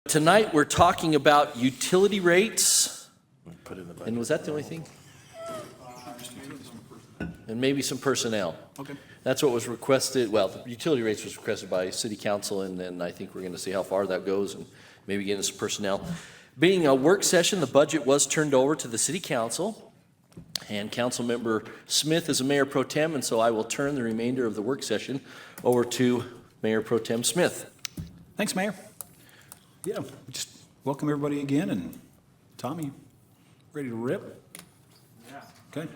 Tonight we're talking about utility rates. And was that the only thing? And maybe some personnel. Okay. That's what was requested. Well, the utility rates was requested by City Council, and then I think we're going to see how far that goes and maybe get into some personnel. Being a work session, the budget was turned over to the City Council, and Councilmember Smith is a Mayor Pro Tem, and so I will turn the remainder of the work session over to Mayor Pro Tem Smith. Thanks, Mayor. Yeah, just welcome everybody again, and Tommy, ready to rip? Yeah. Okay.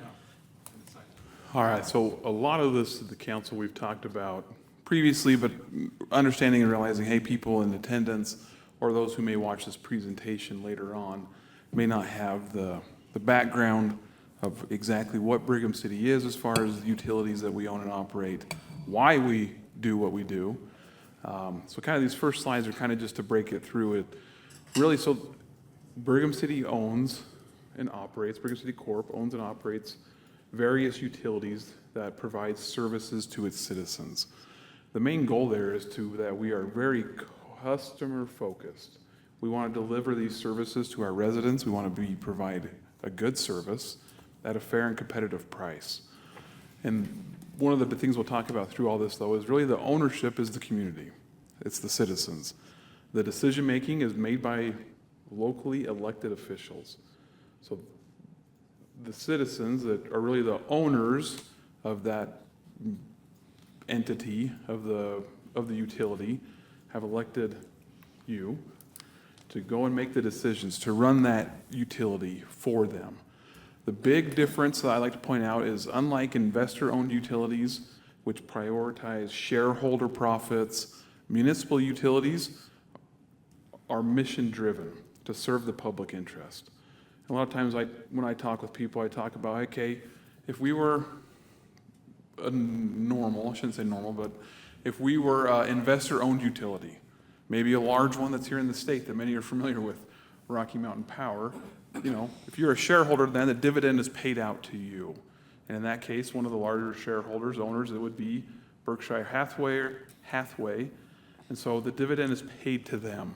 All right, so a lot of this at the council we've talked about previously, but understanding and realizing, hey, people in attendance or those who may watch this presentation later on may not have the background of exactly what Brigham City is as far as the utilities that we own and operate, why we do what we do. So kind of these first slides are kind of just to break it through it. Really, so Brigham City owns and operates, Brigham City Corp owns and operates various utilities that provide services to its citizens. The main goal there is that we are very customer focused. We want to deliver these services to our residents. We want to provide a good service at a fair and competitive price. And one of the things we'll talk about through all this, though, is really the ownership is the community. It's the citizens. The decision making is made by locally elected officials. So the citizens that are really the owners of that entity of the utility have elected you to go and make the decisions to run that utility for them. The big difference that I like to point out is, unlike investor-owned utilities, which prioritize shareholder profits, municipal utilities are mission-driven to serve the public interest. A lot of times when I talk with people, I talk about, okay, if we were a normal, I shouldn't say normal, but if we were an investor-owned utility, maybe a large one that's here in the state that many are familiar with, Rocky Mountain Power, if you're a shareholder, then the dividend is paid out to you. And in that case, one of the larger shareholders, owners, it would be Berkshire Hathaway, and so the dividend is paid to them.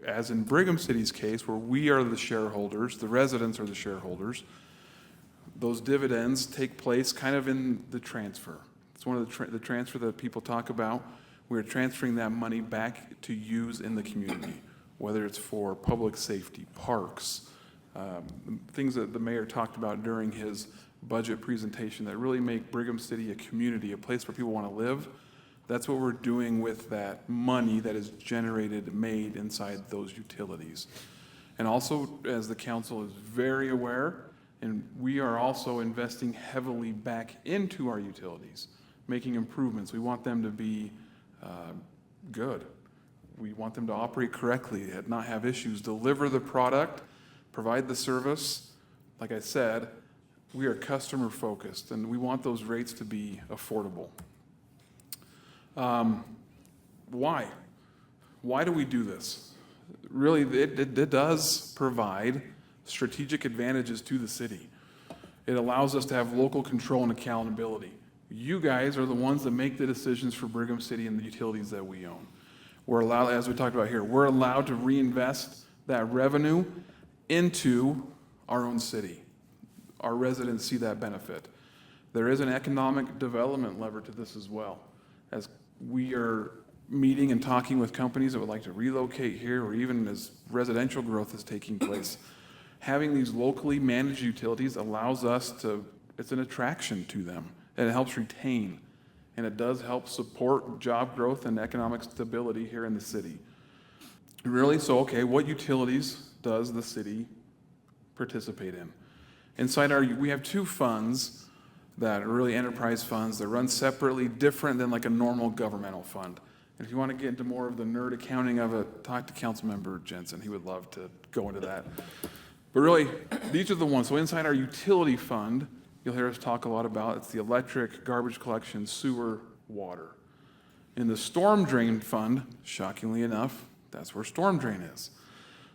As in Brigham City's case, where we are the shareholders, the residents are the shareholders, those dividends take place kind of in the transfer. It's one of the transfer that people talk about. We're transferring that money back to use in the community, whether it's for public safety, parks, things that the mayor talked about during his budget presentation that really make Brigham City a community, a place where people want to live. That's what we're doing with that money that is made inside those utilities. And also, as the council is very aware, and we are also investing heavily back into our utilities, making improvements. We want them to be good. We want them to operate correctly, not have issues, deliver the product, provide the service. Like I said, we are customer focused, and we want those rates to be affordable. Why? Why do we do this? Really, it does provide strategic advantages to the city. It allows us to have local control and accountability. You guys are the ones that make the decisions for Brigham City and the utilities that we own. We're allowed, as we talked about here, we're allowed to reinvest that revenue into our own city. Our residents see that benefit. There is an economic development lever to this as well. As we are meeting and talking with companies that would like to relocate here, or even as residential growth is taking place, having these locally managed utilities allows us to, it's an attraction to them, and it helps retain, and it does help support job growth and economic stability here in the city. Really, so okay, what utilities does the city participate in? Inside we have two funds that are really enterprise funds that run separately, different than like a normal governmental fund. And if you want to get into more of the nerd accounting of it, talk to Councilmember Jensen. He would love to go into that. But really, these are the ones. So inside our utility fund, you'll hear us talk a lot about, it's the electric, garbage collection, sewer, water. In the storm drain fund, shockingly enough, that's where storm drain is.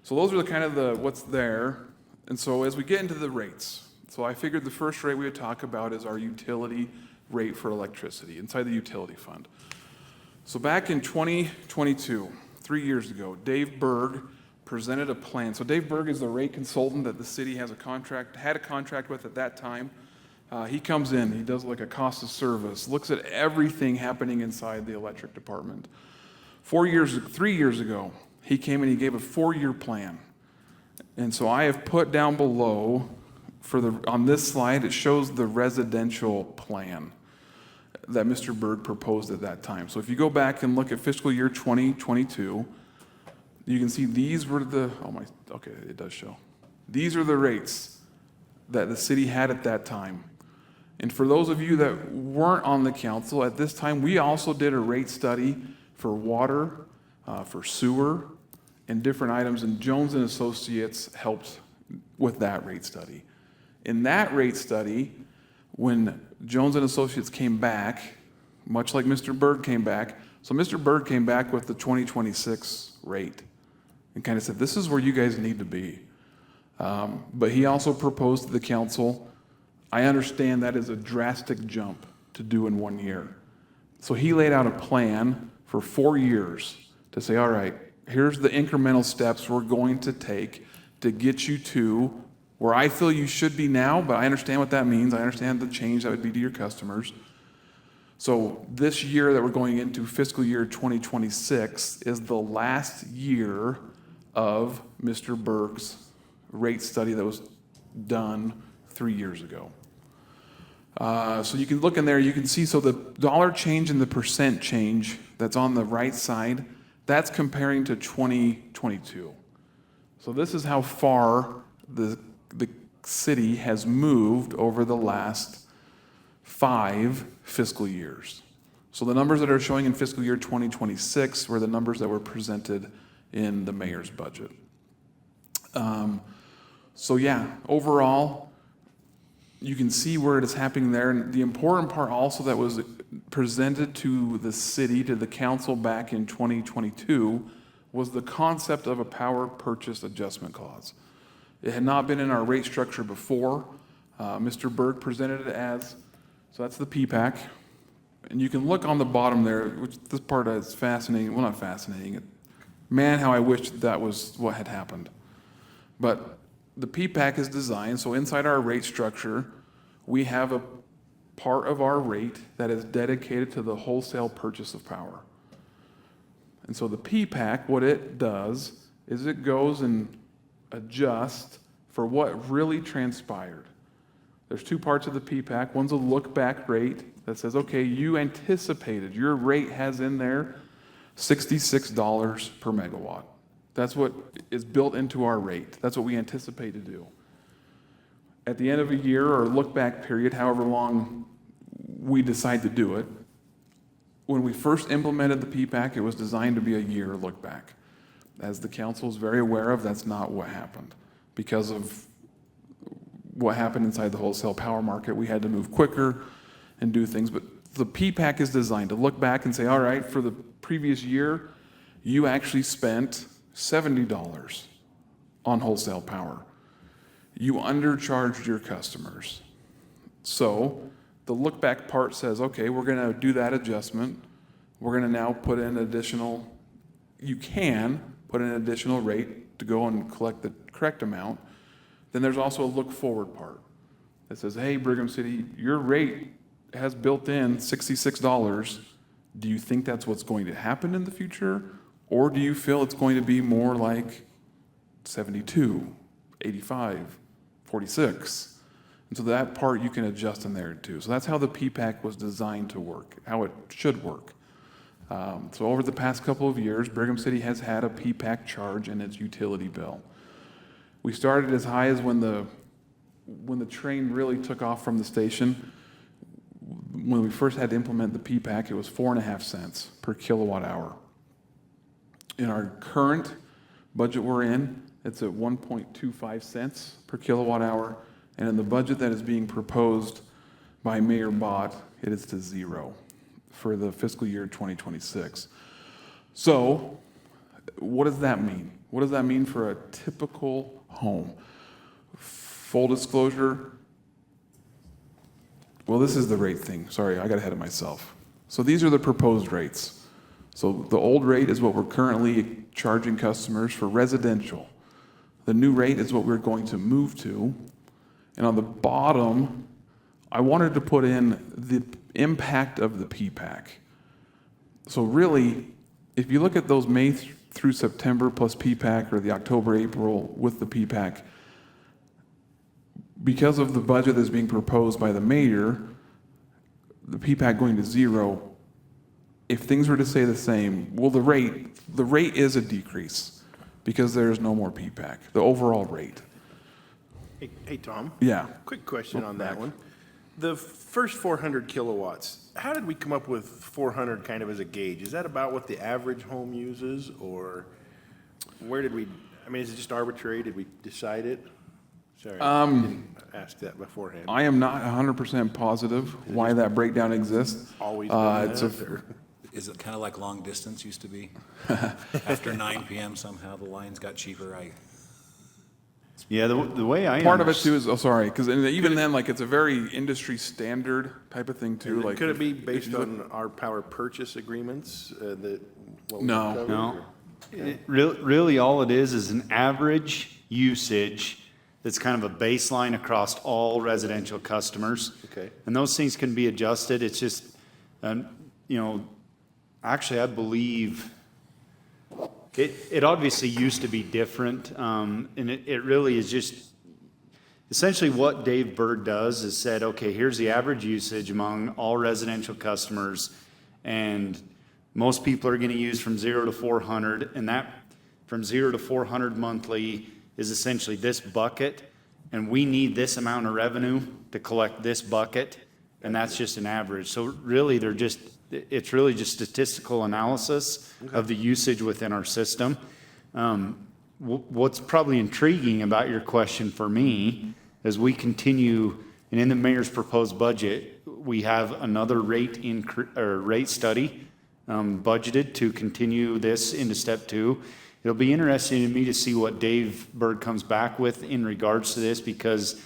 So those are the kind of what's there. And so as we get into the rates, so I figured the first rate we would talk about is our utility rate for electricity inside the utility fund. So back in 2022, 3 years ago, Dave Berg presented a plan. So Dave Berg is the rate consultant that the city had a contract with at that time. He comes in, he does like a cost of service, looks at everything happening inside the electric department. 3 years ago, he came and he gave a 4-year plan. And so I have put down below, on this slide, it shows the residential plan that Mr. Berg proposed at that time. So if you go back and look at fiscal year 2022, you can see these were it does show. These are the rates that the city had at that time. And for those of you that weren't on the council at this time, we also did a rate study for water, for sewer, and different items, and Jones and Associates helped with that rate study. In that rate study, when Jones and Associates came back, much like Mr. Berg came back, so Mr. Berg came back with the 2026 rate and kind of said, this is where you guys need to be. But he also proposed to the council, I understand that is a drastic jump to do in 1 year. So he laid out a plan for 4 years to say, all right, here's the incremental steps we're going to take to get you to where I feel you should be now, but I understand what that means. I understand the change that would be to your customers. So this year that we're going into, fiscal year 2026, is the last year of Mr. Berg's rate study that was done 3 years ago. So you can look in there, you can see, so the dollar change and the percent change that's on the right side, that's comparing to 2022. So this is how far the city has moved over the last 5 fiscal years. So the numbers that are showing in fiscal year 2026 were the numbers that were presented in the mayor's budget. So yeah, overall, you can see where it is happening there. And the important part also that was presented to the city, to the council back in 2022, was the concept of a power purchase adjustment clause. It had not been in our rate structure before. Mr. Berg presented it as, so that's the PPAC. And you can look on the bottom there, which this part is fascinating. Well, not fascinating. Man, how I wish that was what had happened. But the PPAC is designed, so inside our rate structure, we have a part of our rate that is dedicated to the wholesale purchase of power. And so the PPAC, what it does is it goes and adjusts for what really transpired. There's 2 parts of the PPAC. One's a look-back rate that says, okay, you anticipated, your rate has in there $66 per megawatt. That's what is built into our rate. That's what we anticipate to do. At the end of a year or look-back period, however long we decide to do it, when we first implemented the PPAC, it was designed to be a year look-back. As the council is very aware of, that's not what happened. Because of what happened inside the wholesale power market, we had to move quicker and do things. But the PPAC is designed to look back and say, all right, for the previous year, you actually spent $70 on wholesale power. You undercharged your customers. So the look back part says, okay, we're going to do that adjustment. We're going to now put in you can put in an additional rate to go and collect the correct amount. Then there's also a look forward part that says, hey, Brigham City, your rate has built in $66. Do you think that's what's going to happen in the future? Or do you feel it's going to be more like 72, 85, 46? And so that part you can adjust in there too. So that's how the PPAC was designed to work, how it should work. So over the past couple of years, Brigham City has had a PPAC charge in its utility bill. We started as high as when the train really took off from the station. When we first had to implement the PPAC, it was 4.5 cents per kilowatt hour. In our current budget we're in, it's at 1.25 cents per kilowatt hour. And in the budget that is being proposed by Mayor Bott, it is to 0 for the fiscal year 2026. So what does that mean? What does that mean for a typical home? Full disclosure, well, this is the rate thing. Sorry, I got ahead of myself. So these are the proposed rates. So the old rate is what we're currently charging customers for residential. The new rate is what we're going to move to. And on the bottom, I wanted to put in the impact of the P-PAC. So really, if you look at those May through September plus P-PAC, or the October, April with the P-PAC, because of the budget that's being proposed by the mayor, the P-PAC going to zero, if things were to stay the same, well, the rate is a decrease because there's no more P-PAC, the overall rate. Hey, Tom. Yeah. Quick question on that one. The first 400 kilowatts, how did we come up with 400 kind of as a gauge? Is that about what the average home uses, or where did we, I mean, is it just arbitrary? Did we decide it? Sorry, I didn't ask that beforehand. I am not 100% positive why that breakdown exists. Always been it's that, or- Is it kind of like long distance used to be? After 9 PM somehow the lines got cheaper. Yeah, the way I Part of it too is, because even then, like, it's a very industry standard type of thing too. Like, Could it be if based you look- on our power purchase agreements that? what we No. covered, No. or- Really, all it is an average usage that's kind of a baseline across all residential customers. Okay. And those things can be adjusted. It's just, actually, I believe it obviously used to be different. And it really is just, essentially what Dave Bird does is said, okay, here's the average usage among all residential customers. And most people are going to use from 0 to 400. And that from 0 to 400 monthly is essentially this bucket. And we need this amount of revenue to collect this bucket. And that's just an average. So really, it's really just statistical analysis of the usage within our system. What's probably intriguing about your question for me, as we continue, and in the mayor's proposed budget, we have another rate study budgeted to continue this into step 2. It'll be interesting to me to see what Dave Bird comes back with in regards to this, because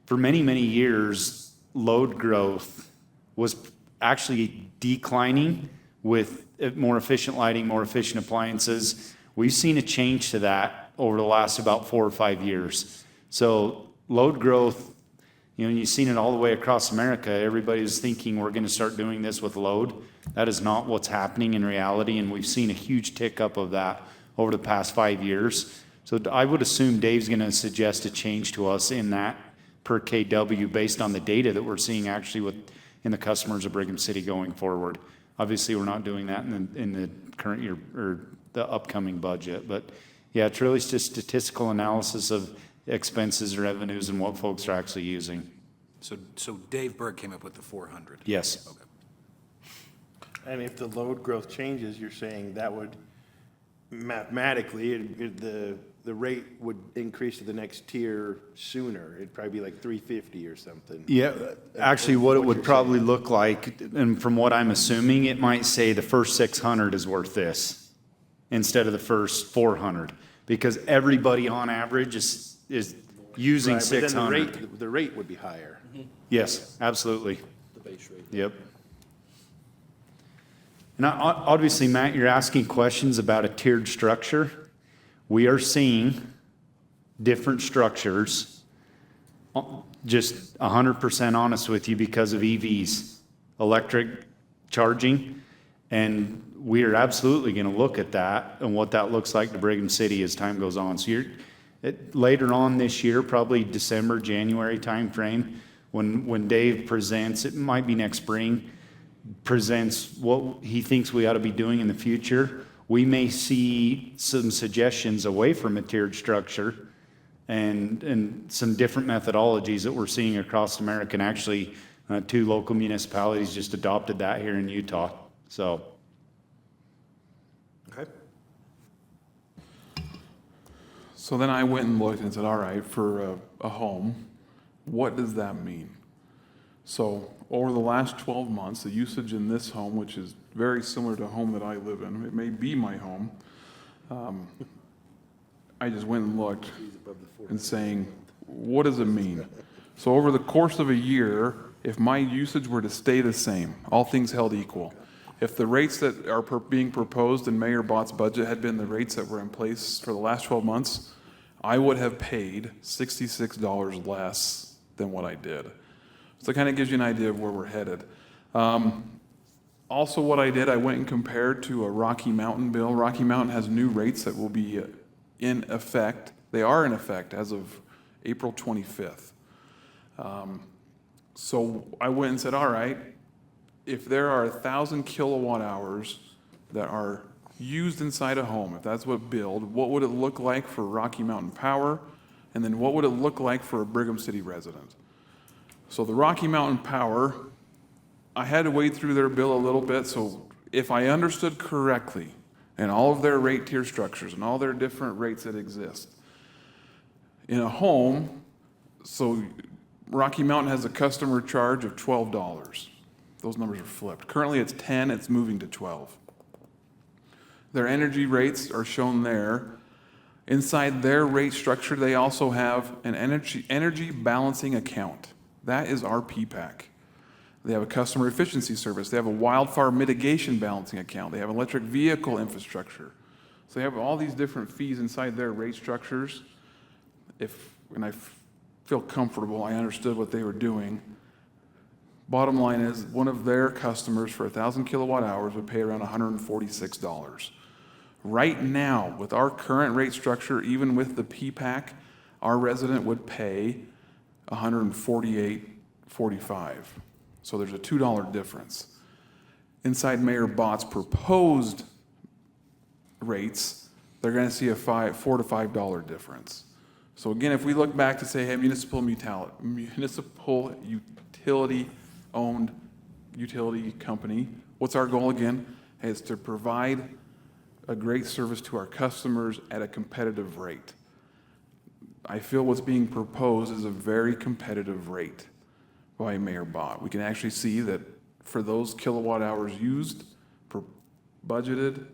for many, many years, load growth was actually declining with more efficient lighting, more efficient appliances. We've seen a change to that over the last about 4 or 5 years. So load growth, you've seen it all the way across America. Everybody's thinking we're going to start doing this with load. That is not what's happening in reality, and we've seen a huge tick up of that over the past 5 years. So I would assume Dave's going to suggest a change to us in that per KW based on the data that we're seeing actually in the customers of Brigham City going forward. Obviously, we're not doing that in the current year or the upcoming budget. But yeah, it's really just statistical analysis of expenses, revenues, and what folks are actually using. So Dave Berg came up with the 400. Yes. Okay. And if the load growth changes, you're saying that would mathematically, the rate would increase to the next tier sooner. It'd probably be like 350 or something. Yeah, actually what it would you're probably look like, and from what I'm assuming, it might say the first 600 is worth this instead of the first 400, because everybody on average is using Right, but then 600. the rate would be higher. Yes, absolutely. The base rate. Yep. And obviously, Matt, you're asking questions about a tiered structure. We are seeing different structures, just 100% honest with you, because of EVs, electric charging. And we are absolutely going to look at that and what that looks like to Brigham City as time goes on. So later on this year, probably December, January timeframe, when Dave presents, it might be next spring, presents what he thinks we ought to be doing in the future, we may see some suggestions away from a tiered structure and some different methodologies that we're seeing across America. And actually, 2 local municipalities just adopted that here in Utah. So. Okay. So then I went and looked and said, all right, for a home, what does that mean? So over the last 12 months, the usage in this home, which is very similar to a home that I live in, it may be my home, I just went and looked and saying, what does it mean? So over the course of a year, if my usage were to stay the same, all things held equal, If the rates that are being proposed in Mayor Bott's budget had been the rates that were in place for the last 12 months, I would have paid $66 less than what I did. So it kind of gives you an idea of where we're headed. Also, what I did, I went and compared to a Rocky Mountain bill. Rocky Mountain has new rates that will be in effect. They are in effect as of April 25th. So I went and said, all right, if there are 1,000 kilowatt hours that are used inside a home, if that's what billed, what would it look like for Rocky Mountain Power? And then what would it look like for a Brigham City resident? So the Rocky Mountain Power, I had to wade through their bill a little bit, so if I understood correctly, and all of their rate tier structures and all their different rates that exist, in a home, so Rocky Mountain has a customer charge of $12. Those numbers are flipped. Currently it's 10, it's moving to 12. Their energy rates are shown there. Inside their rate structure, they also have an energy balancing account. That is our PPAC. They have a customer efficiency service. They have a wildfire mitigation balancing account. They have electric vehicle infrastructure. So they have all these different fees inside their rate structures. And I feel comfortable, I understood what they were doing. Bottom line is, one of their customers for 1,000 kilowatt hours would pay around $146. Right now, with our current rate structure, even with the PPAC, our resident would pay $148.45. So there's a $2 difference. Inside Mayor Bott's proposed rates, they're going to see a $4 to $5 difference. So again, if we look back to say, hey, municipal utility-owned utility company, what's our goal again? Hey, it's to provide a great service to our customers at a competitive rate. I feel what's being proposed is a very competitive rate by Mayor Bott. We can actually see that for those kilowatt hours used per budgeted,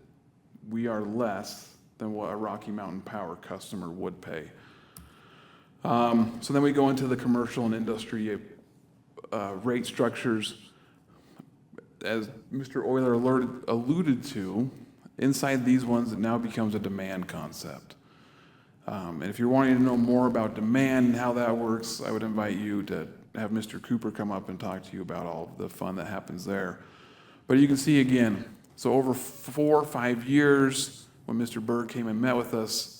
we are less than what a Rocky Mountain Power customer would pay. So then we go into the commercial and industry rate structures. As Mr. Euler alluded to, inside these ones, it now becomes a demand concept. And if you're wanting to know more about demand and how that works, I would invite you to have Mr. Cooper come up and talk to you about all the fun that happens there. But you can see again, so over 4 or 5 years, when Mr. Berg came and met with us,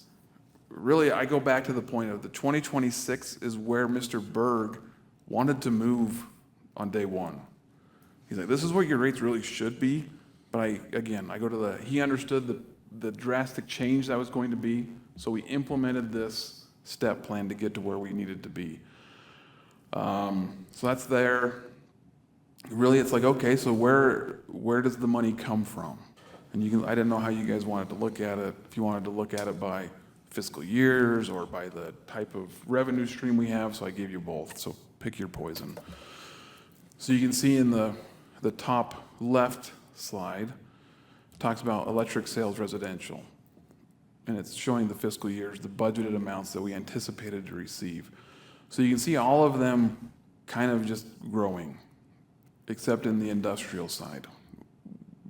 really I go back to the point of the 2026 is where Mr. Berg wanted to move on day one. He's like, this is what your rates really should be. But he understood the drastic change that was going to be, so we implemented this step plan to get to where we needed to be. So that's there. Really, it's like, okay, so where does the money come from? And I didn't know how you guys wanted to look at it, if you wanted to look at it by fiscal years or by the type of revenue stream we have, so I gave you both, so pick your poison. So you can see in the top left slide, it talks about electric sales residential. And it's showing the fiscal years, the budgeted amounts that we anticipated to receive. So you can see all of them kind of just growing, except in the industrial side.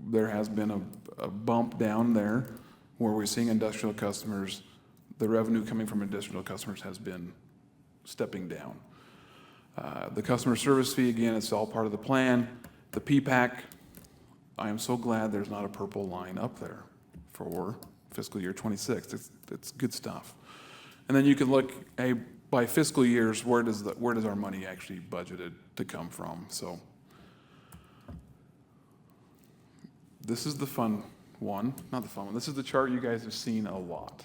There has been a bump down there where we're seeing industrial customers, the revenue coming from industrial customers has been stepping down. The customer service fee, again, it's all part of the plan. The PPAC, I am so glad there's not a purple line up there for fiscal year 26. It's good stuff. And then you can look, hey, by fiscal years, where does our money actually budgeted to come from? So this is the fun one, not the fun one. This is the chart you guys have seen a lot.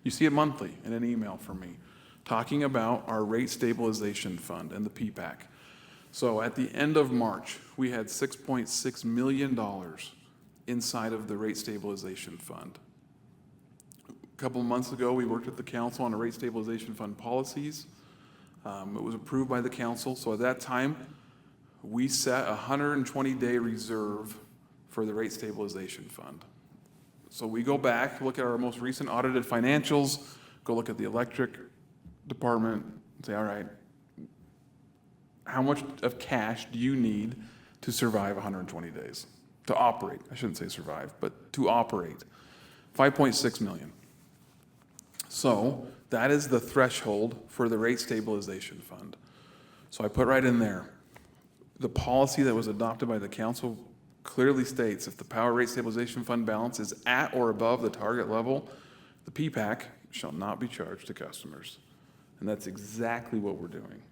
You see it monthly in an email from me, talking about our rate stabilization fund and the PPAC. So at the end of March, we had $6.6 million inside of the rate stabilization fund. A couple of months ago, we worked with the council on a rate stabilization fund policies. It was approved by the council. So at that time, we set a 120-day reserve for the rate stabilization fund. So we go back, look at our most recent audited financials, go look at the electric department, and say, all right, how much of cash do you need to survive 120 days? to operate. I shouldn't say survive, but to operate. 5.6 million. So that is the threshold for the rate stabilization fund. So I put right in there, the policy that was adopted by the council clearly states if the power rate stabilization fund balance is at or above the target level, the PPAC shall not be charged to customers. And that's exactly what we're doing.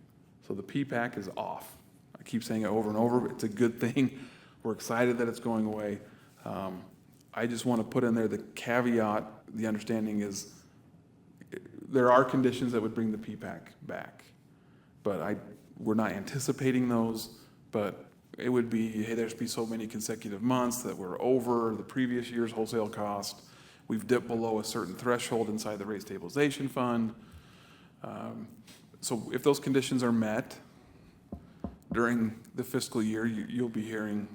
So the PPAC is off. I keep saying it over and over, but it's a good thing. We're excited that it's going away. I just want to put in there the caveat, the understanding is there are conditions that would bring the PPAC back. But we're not anticipating those, but it would be, hey, there's be so many consecutive months that we're over the previous year's wholesale cost. We've dipped below a certain threshold inside the rate stabilization fund. So if those conditions are met during the fiscal year, you'll be hearing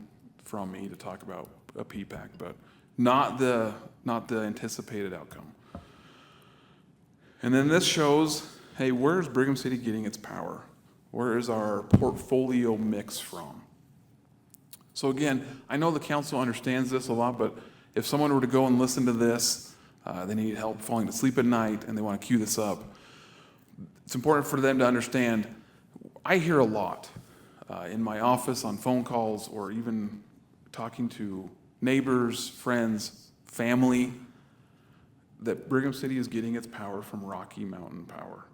from me to talk about a PPAC, but not the anticipated outcome. And then this shows, hey, where's Brigham City getting its power? Where is our portfolio mix from? So again, I know the council understands this a lot, but if someone were to go and listen to this, they need help falling to sleep at night and they want to cue this up, it's important for them to understand, I hear a lot in my office on phone calls or even talking to neighbors, friends, family, that Brigham City is getting its power from Rocky Mountain Power.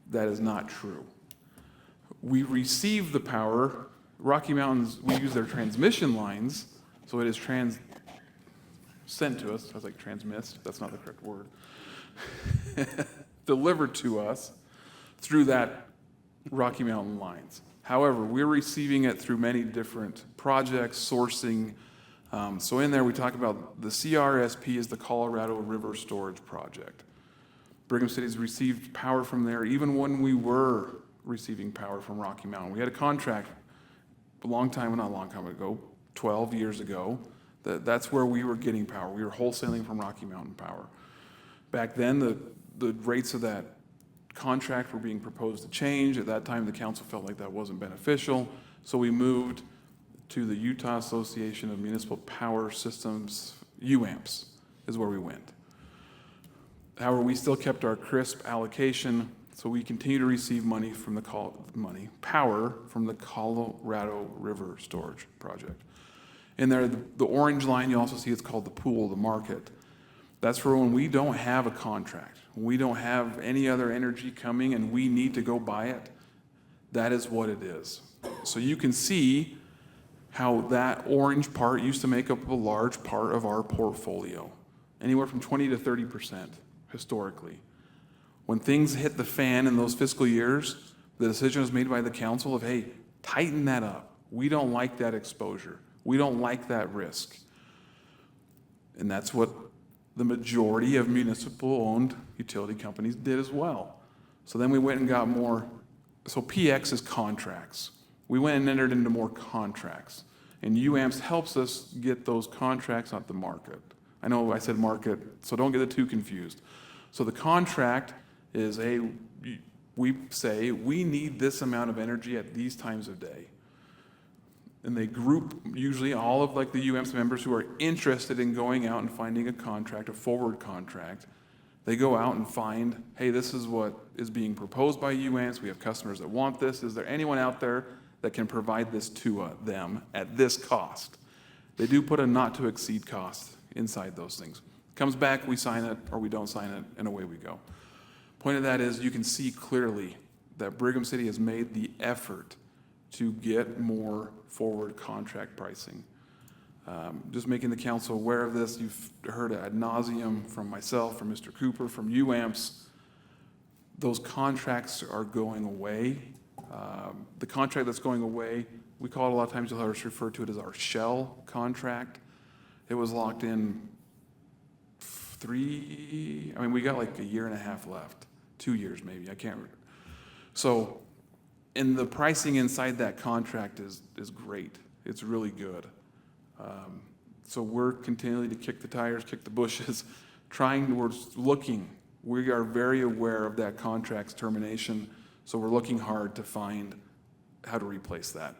That is not true. We receive the power. Rocky Mountains, we use their transmission lines, so it is sent to us. I was like transmissed, that's not the correct word. Delivered to us through that Rocky Mountain lines. However, we're receiving it through many different projects, sourcing. So in there we talk about the CRSP is the Colorado River Storage Project. Brigham City's received power from there even when we were receiving power from Rocky Mountain. We had a contract a long time, not a long time ago, 12 years ago, that's where we were getting power. We were wholesaling from Rocky Mountain Power. Back then, the rates of that contract were being proposed to change. At that time, the council felt like that wasn't beneficial, so we moved to the Utah Association of Municipal Power Systems, UAMPS, is where we went. However, we still kept our crisp allocation, so we continue to receive power from the Colorado River Storage Project. In there, the orange line, you also see it's called the pool, the market. That's for when we don't have a contract, when we don't have any other energy coming and we need to go buy it. That is what it is. So you can see how that orange part used to make up a large part of our portfolio, anywhere from 20 to 30% historically. When things hit the fan in those fiscal years, the decision was made by the council of, hey, tighten that up. We don't like that exposure. We don't like that risk. And that's what the majority of municipal-owned utility companies did as well. So then we went and got more. So PX is contracts. We went and entered into more contracts. And UAMPS helps us get those contracts at the market. I know I said market, so don't get it too confused. So the contract is we say we need this amount of energy at these times of day. And they group usually all of like the UAMPS members who are interested in going out and finding a contract, a forward contract. They go out and find, hey, this is what is being proposed by UAMPS. We have customers that want this. Is there anyone out there that can provide this to them at this cost? They do put a not to exceed cost inside those things. Comes back, we sign it, or we don't sign it, and away we go. Point of that is you can see clearly that Brigham City has made the effort to get more forward contract pricing. Just making the council aware of this. You've heard it ad nauseum from myself, from Mr. Cooper, from UAMPS. Those contracts are going away. The contract that's going away, we call it a lot of times, you'll hear us refer to it as our shell contract. It was locked in we got like a year and a half left, 2 years maybe, I can't remember. So, and the pricing inside that contract is great. It's really good. So we're continuing to kick the tires, kick the bushes, we're looking. We are very aware of that contract's termination, so we're looking hard to find how to replace that.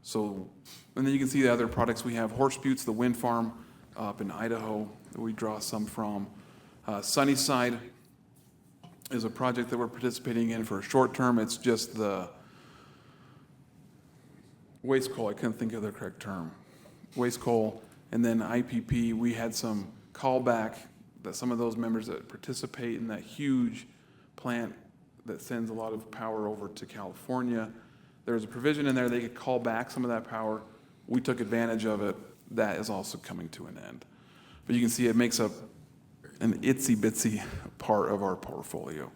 So, and then you can see the other products we have. Horse Buttes, the wind farm up in Idaho that we draw some from. Sunnyside is a project that we're participating in for a short term. It's just the waste coal. I couldn't think of the correct term. Waste coal. And then IPP, we had some callback that some of those members that participate in that huge plant that sends a lot of power over to California, there was a provision in there they could call back some of that power. We took advantage of it. That is also coming to an end. But you can see it makes up an itsy-bitsy part of our portfolio.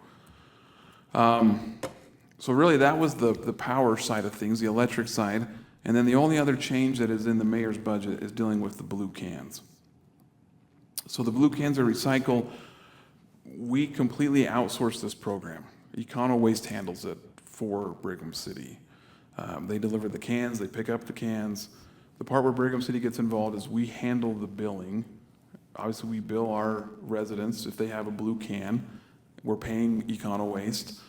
So really that was the power side of things, the electric side. And then the only other change that is in the mayor's budget is dealing with the blue cans. So the blue cans are recycled. We completely outsource this program. Econo Waste handles it for Brigham City. They deliver the cans, they pick up the cans. The part where Brigham City gets involved is we handle the billing. Obviously, we bill our residents if they have a blue can. We're paying Econo Waste.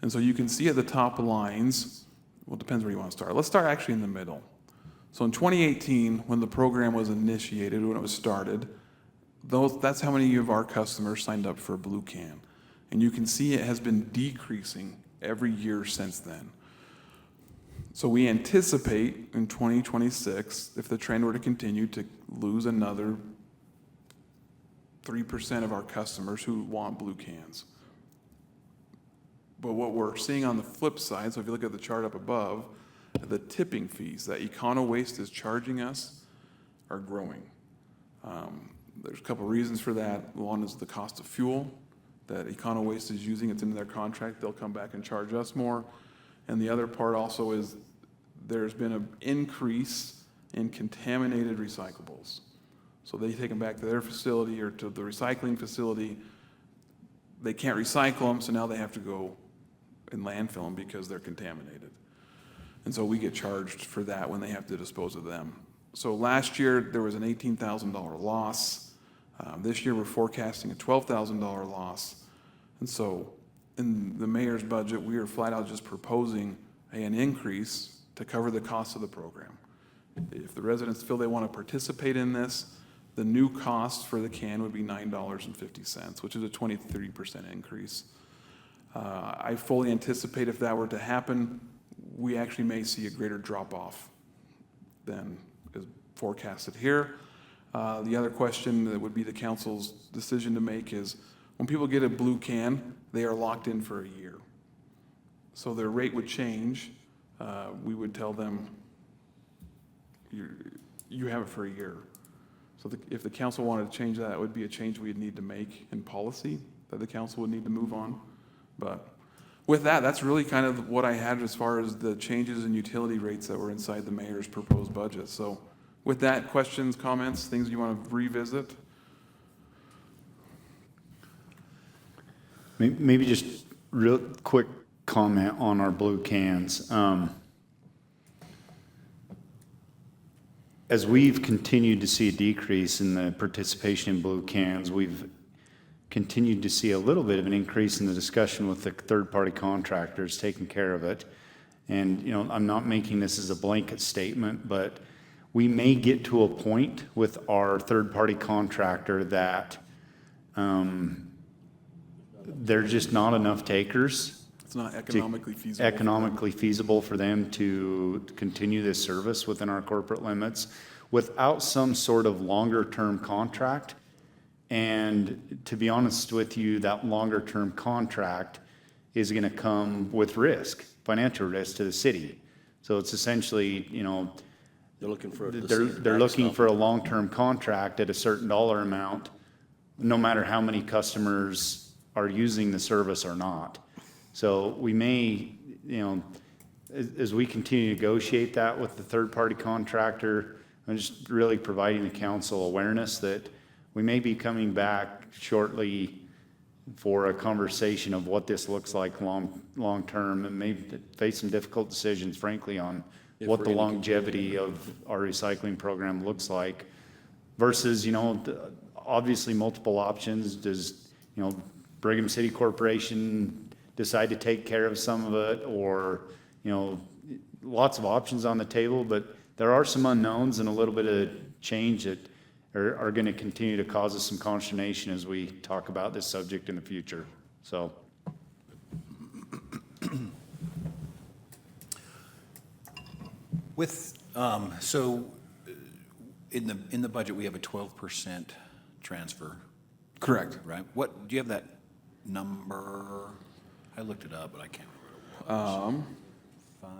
And so you can see at the top lines, well, it depends where you want to start. Let's start actually in the middle. So in 2018, when the program was initiated, when it was started, that's how many of our customers signed up for a blue can. And you can see it has been decreasing every year since then. So we anticipate in 2026, if the trend were to continue, to lose another 3% of our customers who want blue cans. But what we're seeing on the flip side, so if you look at the chart up above, the tipping fees that Econo Waste is charging us are growing. There's a couple of reasons for that. One is the cost of fuel that Econo Waste is using. It's in their contract. They'll come back and charge us more. And the other part also is there's been an increase in contaminated recyclables. So they take them back to their facility or to the recycling facility. They can't recycle them, so now they have to go and landfill them because they're contaminated. And so we get charged for that when they have to dispose of them. So last year, there was an $18,000 loss. This year, we're forecasting a $12,000 loss. And so in the mayor's budget, we are flat out just proposing an increase to cover the cost of the program. If the residents feel they want to participate in this, the new cost for the can would be $9.50, which is a 23% increase. I fully anticipate if that were to happen, we actually may see a greater drop-off than is forecasted here. The other question that would be the council's decision to make is when people get a blue can, they are locked in for a year. So their rate would change. We would tell them, you have it for a year. So if the council wanted to change that, it would be a change we'd need to make in policy that the council would need to move on. But with that, that's really kind of what I had as far as the changes in utility rates that were inside the mayor's proposed budget. So with that, questions, comments, things you want to revisit? Maybe just real quick comment on our blue cans. As we've continued to see a decrease in the participation in blue cans, we've continued to see a little bit of an increase in the discussion with the third-party contractors taking care of it. And, you know, I'm not making this as a blanket statement, but we may get to a point with our third-party contractor that there's just not enough takers. It's not economically feasible. Economically feasible for them to continue this service within our corporate limits without some sort of longer-term contract. And to be honest with you, that longer-term contract is going to come with risk, financial risk to the city. So it's essentially, you know, They're looking for they're looking for a long-term contract at a certain dollar amount, no matter how many customers are using the service or not. So we may, you know, as we continue to negotiate that with the third-party contractor, I'm just really providing the council awareness that we may be coming back shortly for a conversation of what this looks like long-term and maybe face some difficult decisions, frankly, on what the longevity of our recycling program looks like versus, you know, obviously multiple options. Does, you know, Brigham City Corporation decide to take care of some of it, or, you know, lots of options on the table, but there are some unknowns and a little bit of change that are going to continue to cause us some consternation as we talk about this subject in the future. So. With, in the budget, we have a 12% transfer, Correct. right? What, do you have that number? I looked it up, but I can't remember what it was. 5.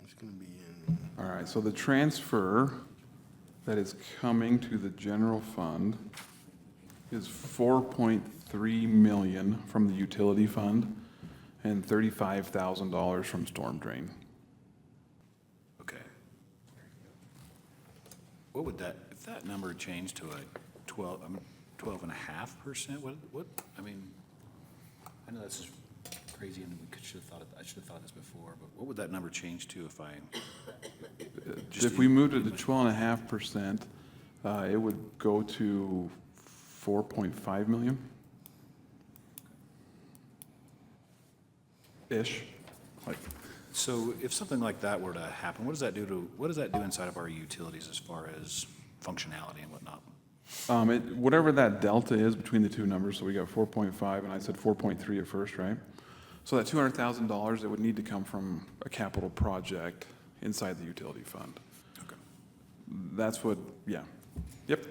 It's gonna be in, All right, so the transfer that is coming to the general fund is 4.3 million from the utility fund and $35,000 from storm drain. Okay. What would that, if that number changed to a 12.5%, what, I mean, I know that's crazy and we should have thought, I should have thought this before, but what would that number change to if I? If we moved it to 12.5%, it would go to 4.5 million. Ish. Like, So if something like that were to happen, what does that do inside of our utilities as far as functionality and whatnot? whatever that delta is between the two numbers, so we got 4.5 and I said 4.3 at first, right? So that $200,000, it would need to come from a capital project inside the utility fund. Okay. That's what, yeah, yep.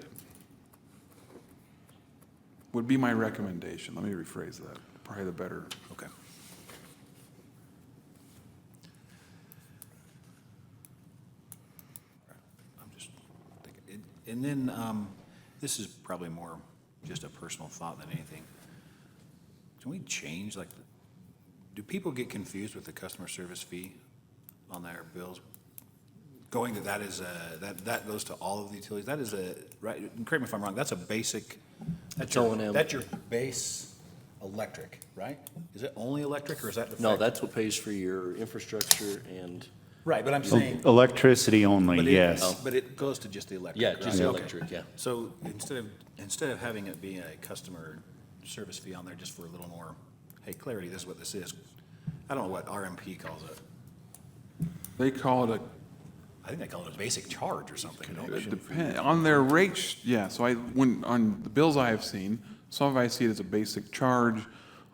Would be my recommendation. Let me rephrase that. Probably the better. Okay. I'm just thinking, and then, this is probably more just a personal thought than anything. Can we change, like, do people get confused with the customer service fee on their bills? Going to that is that goes to all of the utilities. That is right, and correct me if I'm wrong, that's a basic, It's O&M. that's your base electric, right? Is it only electric or is that the? No, that's what pays for your infrastructure and, Right, but I'm saying. Electricity only, But it- yes. But it goes to just the electric, yeah, right? just the Okay. electric, yeah. So instead of having it be a customer service fee on there just for a little more, hey, clarity, this is what this is. I don't know what RMP calls it. They call it I think they call it a basic charge or something, don't they? it depend, on their rate, yeah, so on the bills I have seen, some of I see it as a basic charge.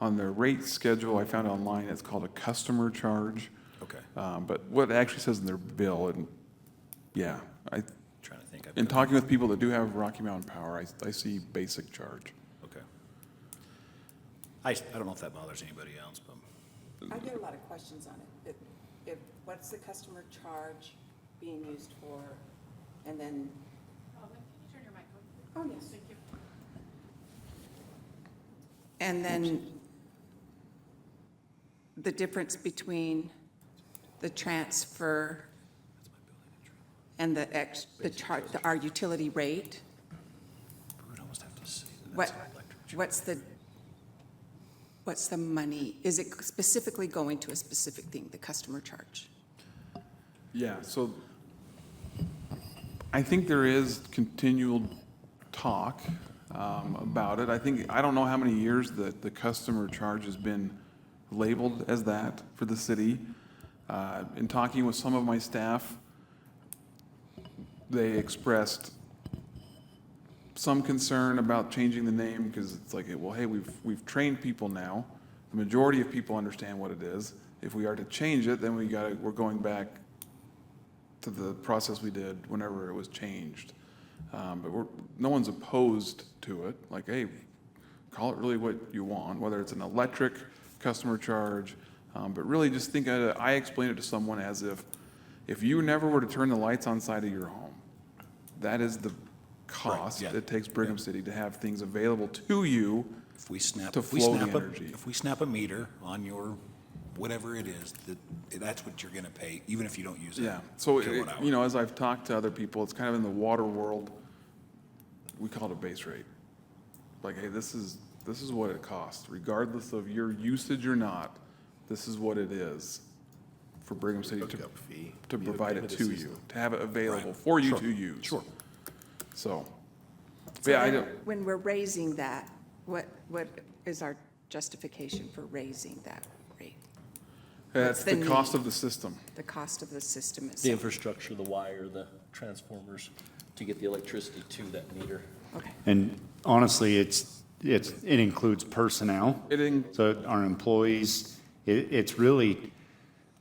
On their rate schedule, I found online, it's called a customer charge. Okay, But what it actually says in their bill, and, yeah, trying to think. in talking with people that do have Rocky Mountain Power, I see basic charge. Okay. I don't know if that bothers anybody else, but. I get a lot of questions on it. What's the customer charge being used for? And then, Can you turn your mic on? oh, yes. Thank you. And then the difference between the transfer and our utility rate? We would almost have to say that What, that's an electric charge. what's the money? Is it specifically going to a specific thing, the customer charge? Yeah, so I think there is continual talk about it. I don't know how many years that the customer charge has been labeled as that for the city. In talking with some of my staff, they expressed some concern about changing the name because it's like, well, hey, we've trained people now. The majority of people understand what it is. If we are to change it, then we're going back to the process we did whenever it was changed. But no one's opposed to it. Like, hey, call it really what you want, whether it's an electric customer charge. But really just think of it, I explain it to someone as if you never were to turn the lights on side of your home, that is the cost Right, yeah. it takes Brigham City to have things available to you If we snap, to if we flow the snap a, energy. if we snap a meter on your, whatever it is, that's what you're gonna pay, even if you don't use it. Yeah, so, kilowatt hour. you know, as I've talked to other people, it's kind of in the water world, we call it a base rate. Like, hey, this is what it costs, regardless of your usage or not, this is what it is for Brigham City Hookup fee. to Be provide okay it with to the you, system. to have it available for you to use. Sure. So, So yeah, I then don't, when we're raising that, what is our justification for raising that rate? That's the the cost need? of the system. The cost of the system The itself. infrastructure, the wire, the transformers to get the electricity to that meter. Okay. And honestly, it includes personnel. So our employees, it's really,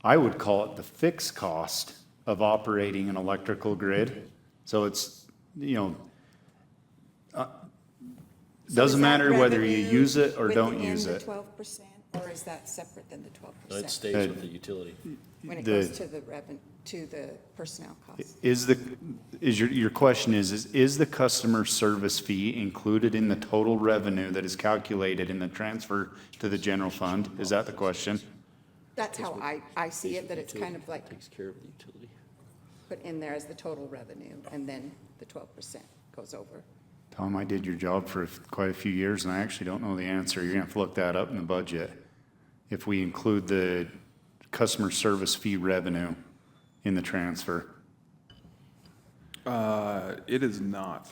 I would call it the fixed cost of operating an electrical grid. So it's, doesn't matter whether you use it or don't use Within it. the 12%, or is that separate than the 12%? So it stays with the utility. When it the- goes to to the personnel costs? Your question is the customer service fee included in the total revenue that is calculated in the transfer to the general fund? Is that the question? That's how I see it, that it's kind of like Takes care of the utility. put in there as the total revenue, and then the 12% goes over. Tom, I did your job for quite a few years, and I actually don't know the answer. You're gonna have to look that up in the budget. If we include the customer service fee revenue in the transfer, It is not.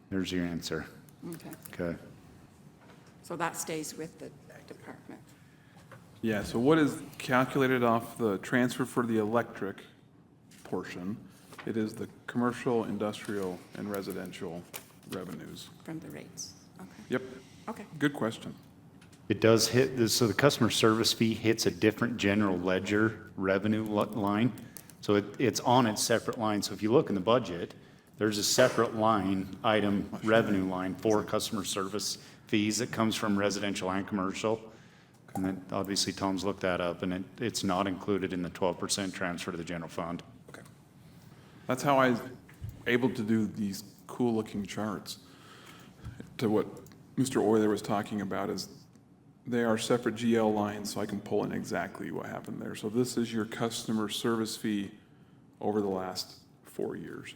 there's your answer. Okay. Okay. So that stays with the department. Yeah, so what is calculated off the transfer for the electric portion? It is the commercial, industrial, and residential revenues. From the rates. Okay. Yep, Okay. good question. It does hit, so the customer service fee hits a different general ledger revenue line. So it's on its separate line. So if you look in the budget, there's a separate line, item, revenue line for customer service fees that comes from residential and commercial. And then obviously Tom's looked that up, and it's not included in the 12% transfer to the general fund. Okay. That's how I was able to do these cool-looking charts. To what Mr. Euler was talking about is they are separate GL lines, so I can pull in exactly what happened there. So this is your customer service fee over the last 4 years.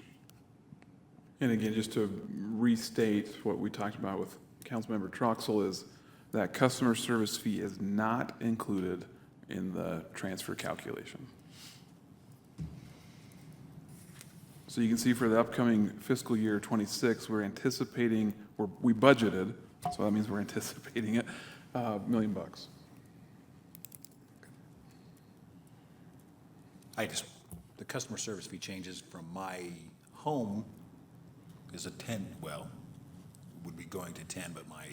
And again, just to restate what we talked about with Councilmember Troxel is that customer service fee is not included in the transfer calculation. So you can see for the upcoming fiscal year 26, we're anticipating, we budgeted, so that means we're anticipating it, $1 million. The customer service fee changes from my home is a 10, well, would be going to 10, but my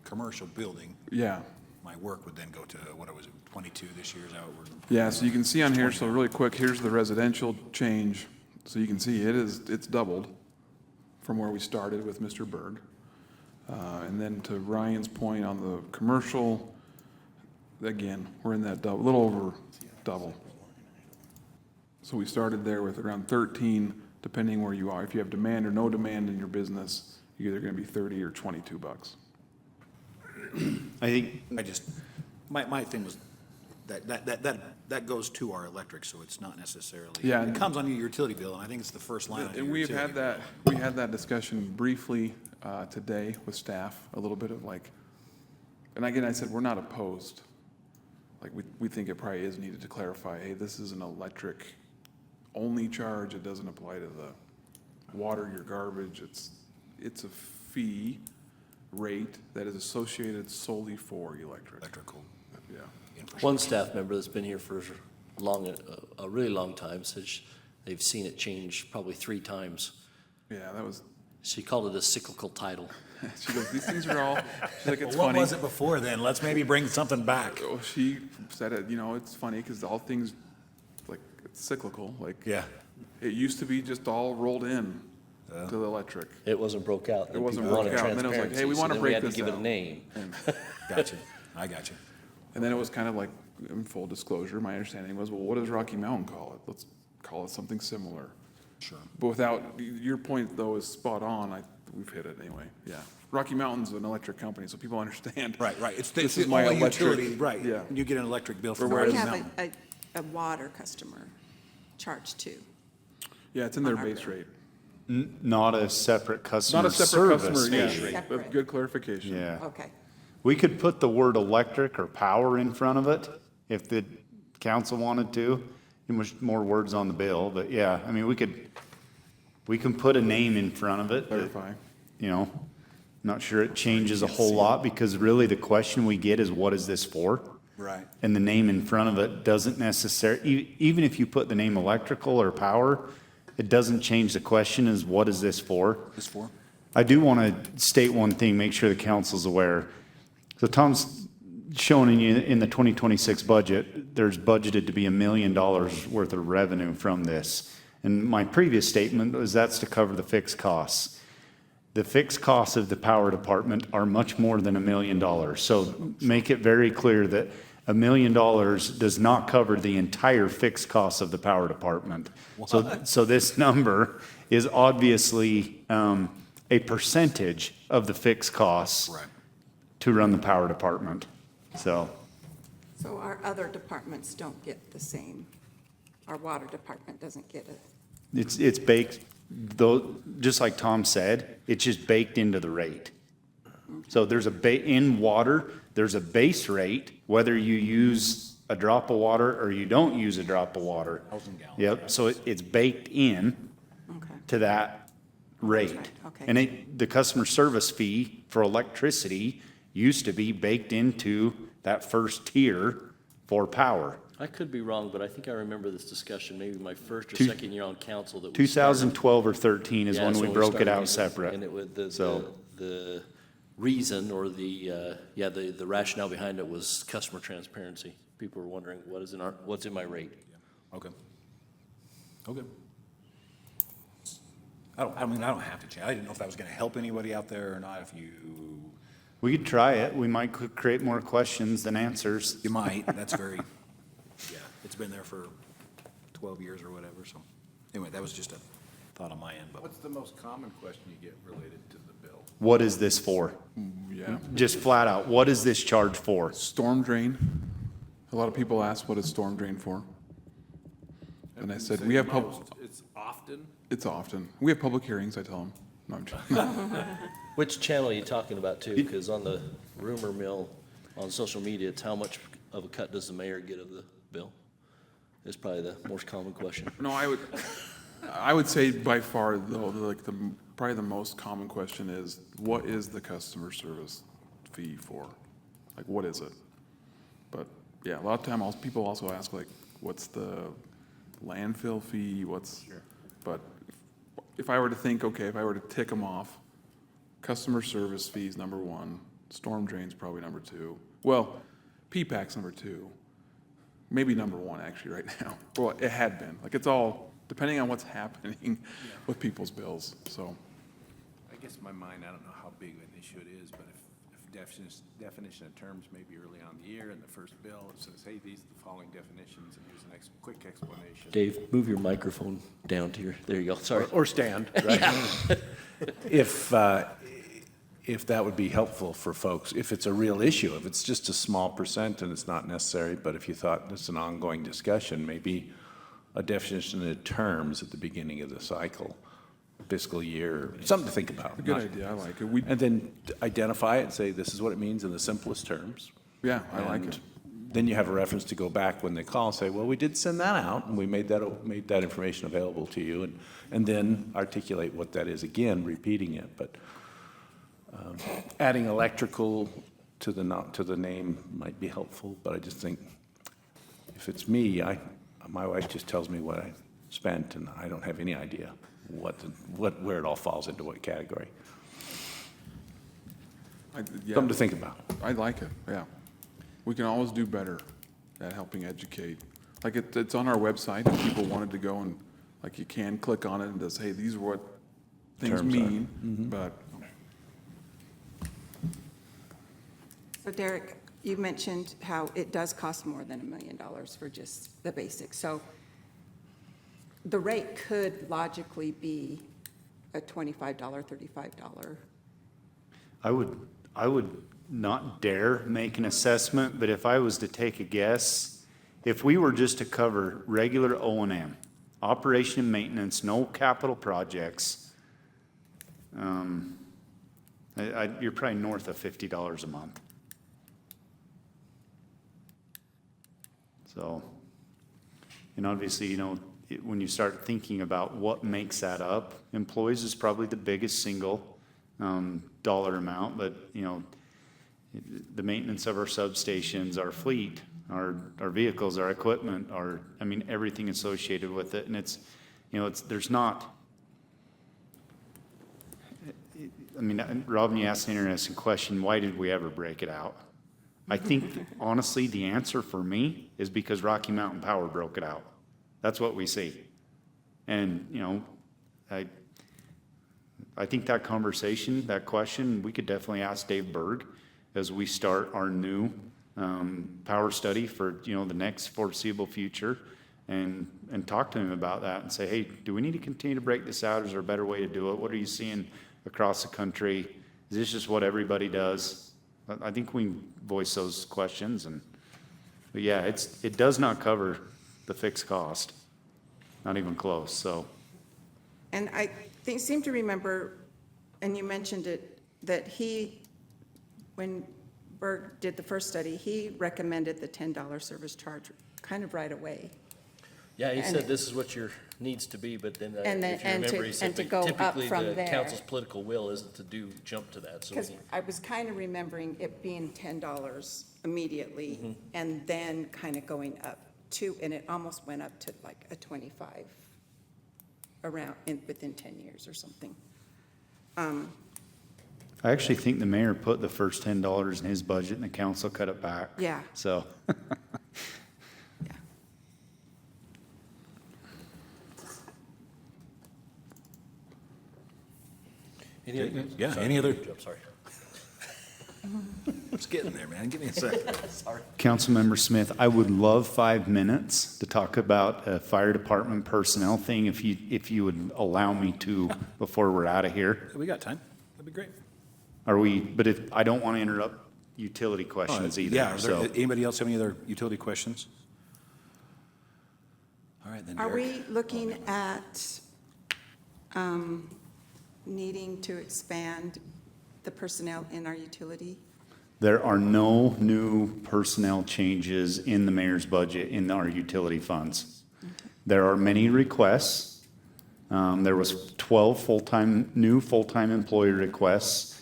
commercial building, Yeah, my work would then go to, what was it, 22 this year, is that what we're? yeah, so you can see on here, so really quick, here's the residential change. So you can see it's doubled from where we started with Mr. Berg. And then to Ryan's point on the commercial, again, we're in that double, little over double. So we started there with around 13, depending where you are. If you have demand or no demand in your business, you're either gonna be 30 or 22 bucks. I think, My thing was that goes to our electric, so it's not necessarily. Yeah. It comes on your utility bill, and I think it's the first line on your And utility bill. we had that discussion briefly today with staff, a little bit of like, and again, I said, we're not opposed. Like, we think it probably is needed to clarify, hey, this is an electric only charge, it doesn't apply to the water, your garbage, it's a fee rate that is associated solely for electrical. Yeah. One staff member that's been here for a really long time says they've seen it change probably 3 times. Yeah, that was, She called it a cyclical title. she goes, these things are all, she's like, it's Well, funny. what was it before then? Let's maybe bring something back. Oh, she said it, it's funny because all things, like, it's cyclical, like. Yeah. It used to be just all rolled in to the electric. It wasn't broke out. It wasn't People wanted broke out, and then it was like, hey, we transparency, so wanna then break had to this give it a out. name. And, Gotcha. I got you. and then it was kind of like, in full disclosure, my understanding was, well, what does Rocky Mountain call it? Let's call it something similar. Sure. But without, your point though is spot on, we've hit it anyway, yeah. Rocky Mountain's an electric company, so people understand. Right. It's This the is my only electric. utility, right. Yeah. You get an electric bill from Or Rocky We Mountain. have a water customer charge too. Yeah, it's in their On our base bill. rate. not a separate Not customer a separate customer, service yeah, fee. Separate. good clarification. Yeah. Okay. We could put the word electric or power in front of it if the council wanted to. More words on the bill, but yeah, I mean, we can put a name in front of it. that, Clarify. Not sure it changes a whole lot because really the question we get is, what is this for? Right. And the name in front of it doesn't necessarily, even if you put the name electrical or power, it doesn't change the question is what is this for? This for? I do want to state one thing, make sure the council's aware. So Tom's showing you in the 2026 budget, there's budgeted to be $1 million worth of revenue from this. And my previous statement was that's to cover the fixed costs. The fixed costs of the power department are much more than $1 million. So make it very clear that $1 million does not cover the entire fixed costs of the power department. So this number is obviously a percentage of the fixed costs Right. to run the power department. So So our other departments don't get the same, our water department doesn't get it. it's baked, though, just like Tom said, it's just baked into the rate. So there's in water, there's a base rate, whether you use a drop of water or you don't use a drop of water. 1,000 gallons. Yep, so it's baked in Okay. to that rate. Right, okay. And the customer service fee for electricity used to be baked into that first tier for power. I could be wrong, but I think I remember this discussion, maybe my first or Two- second year on council that we started. 2012 or 13 is Yeah, when that's we when broke it started out using separate. And it was So- the reason or the rationale behind it was customer transparency. People were wondering, what's in my rate? Okay. Okay. I don't have to change. I didn't know if that was gonna help anybody out there or not, if you, We could try it. We might create more questions than answers. you might, that's very, yeah, it's been there for 12 years or whatever, so. Anyway, that was just a thought on my end, but What's the most common question you get related to the bill? What is this for? Yeah. Just flat out, what is this charge for? Storm drain. A lot of people ask, what is storm drain for? And I said, we have It's often. it's often. We have public hearings, I tell them. No, I'm joking. Which channel are you talking about too? Because on the rumor mill, on social media, it's how much of a cut does the mayor get of the bill? Is probably the most common question. No, I would say by far though, probably the most common question is, what is the customer service fee for? Like, what is it? But yeah, a lot of time people also ask like, what's the landfill fee? But if I were to think, okay, if I were to tick them off, customer service fees number one, storm drains probably number two. Well, P-PAC's number two, maybe number one actually right now. Well, it had been. Like it's all depending on what's happening with people's bills. So I guess in my mind, I don't know how big of an issue it is, but if definition of terms maybe early on in the year in the first bill, it says, hey, these are the following definitions, and here's a quick explanation. Dave, move your microphone down to there you go, sorry. Or stand, right? If that would be helpful for folks, if it's a real issue, if it's just a small percent and it's not necessary, but if you thought it's an ongoing discussion, maybe a definition of terms at the beginning of the cycle, fiscal year, something to think about. a good idea. I like it. And then identify it and say, this is what it means in the simplest terms. Yeah, I like And it. Then you have a reference to go back when they call and say, well, we did send that out, and we made that information available to you, and then articulate what that is again, repeating it. But adding electrical to the name might be helpful, but I just think if it's me, my wife just tells me what I spent, and I don't have any idea where it all falls into what category. Yeah, Something to think about. I like it. Yeah, we can always do better at helping educate. Like it's on our website. If people wanted to go and like you can click on it and just hey, these are what things Terms are. mean. But So Derek, you mentioned how it does cost more than $1 million for just the basics. So the rate could logically be a $25, $35. I would not dare make an assessment, but if I was to take a guess, if we were just to cover regular O&M, operation and maintenance, no capital projects, you're probably north of $50 a month. So, and obviously, when you start thinking about what makes that up, employees is probably the biggest single dollar amount, but the maintenance of our substations, our fleet, our vehicles, our equipment, everything associated with it. And Robin, you asked an interesting question. Why did we ever break it out? I think, honestly, the answer for me is because Rocky Mountain Power broke it out. That's what we see. And, I think that conversation, that question, we could definitely ask Dave Berg as we start our new power study for, the next foreseeable future and talk to him about that and say, hey, do we need to continue to break this out? Is there a better way to do it? What are you seeing across the country? Is this just what everybody does? I think we can voice those questions. But yeah, it does not cover the fixed cost, not even close, so. And I seem to remember, and you mentioned it, that when Berg did the first study, he recommended the $10 service charge kind of right away. Yeah, he said this is what your needs to be, but then And then- if you and remember, to- he said and to go up typically from the there. council's political will isn't to jump to that. So Because we- I was kind of remembering it being $10 immediately, and then kind of going up to, and it almost went up to like a 25 within 10 years or something. I actually think the mayor put the first $10 in his budget and the council cut it back. Yeah. So. Yeah. Yeah, any other, I'm sorry. it's getting there, man. Give me a second. Sorry. Councilmember Smith, I would love 5 minutes to talk about a fire department personnel thing if you would allow me to before we're out of here. We got time. That'd be great. But if, I don't want to interrupt utility questions either. Yeah, So anybody else have any other utility questions? All right, then, Are Derek. we looking at needing to expand the personnel in our utility? there are no new personnel changes in the mayor's budget in our utility funds. There are many requests. There was 12 new full-time employee requests